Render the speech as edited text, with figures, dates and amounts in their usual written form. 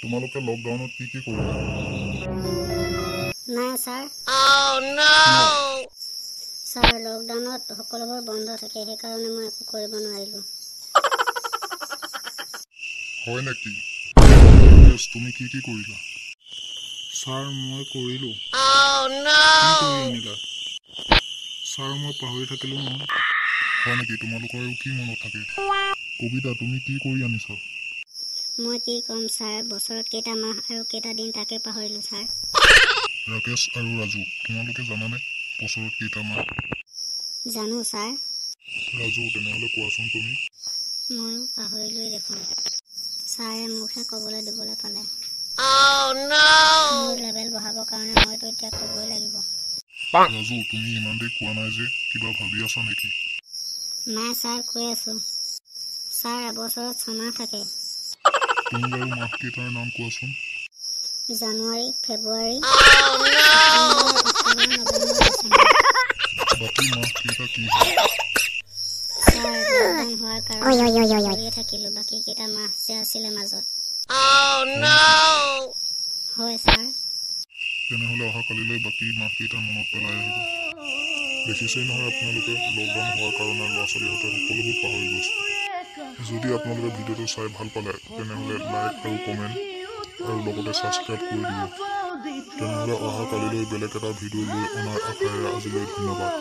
তোমালোকে লকডাউনত কি কৰিলা? নাই ছাৰ। ছাৰ লকডাউনত সকলোবোৰ বন্ধ থাকে, সেইকাৰণে মই একো কৰিব নোৱাৰিলোঁ। হয় নেকি? তুমি কি কৰিলা? ছাৰ মই কৰিলোঁ। কি কৰি আনিলা? ছাৰ মই পাহৰি থাকিলোঁ নহয়। হয় নেকি? তোমালোকৰ আৰু কি মনত থাকে? কবিতা, তুমি কি কৰি আনিছা? মই কি ক'ম ছাৰ, বছৰত কেইটা মাহ আৰু কেইটা দিন তাকে পাহৰিলোঁ ছাৰ। ৰাকেশ আৰু ৰাজু, তোমালোকে জানানে বছৰত কেইটা মাহ? জানো ছাৰ। ৰাজু, তেনেহ'লে কোৱাচোন তুমি। ময়ো পাহৰিলোৱেই দেখোন। ছাৰে মোকহে ক'বলৈ দিবলৈ পালে। মোৰ লেভেল বঢ়াবৰ কাৰণে মইতো এতিয়া ক'বই লাগিব। ৰাজু, তুমি ইমান দেৰি কোৱা নাই যে, কিবা ভাবি আছা নেকি? নাই ছাৰ, কৈ আছোঁ। ছাৰ এবছৰত 6 মাহ থাকে। তুমি বাৰু মাহ কেইটাৰ নাম কোৱাচোন। জানুৱাৰী, ফেব্ৰুৱাৰী, অক্টোবৰ, নৱেম্বৰ, ডিচেম্বৰ। বাকী মাহ কেইটা কি হয়? ছাৰ লকডাউন হোৱাৰ কাৰণে কৰিয়ে থাকিলোঁ। বাকী কেইটা মাহ যে আছিলে মাজত। হয় ছাৰ। তেনেহ'লে অহাকালিলৈ বাকী মাহ কেইটা মনত পেলাই আহিব। দেখিছেই নহয় আপোনালোকে, লকডাউন হোৱাৰ কাৰণে ল'ৰা ছোৱালীহঁতে সকলোবোৰ পাহৰি গৈছে। যদি আপোনালোকে ভিডিঅ'টো চাই ভাল পালে, তেনেহ'লে লাইক আৰু কমেণ্ট আৰু লগতে ছাবস্ক্ৰাইব কৰি দিব। তেনেহ'লে অহাকালিলৈ বেলেগ এটা ভিডিঅ' লৈ অনাৰ আশাৰে আজিলৈ ধন্যবাদ।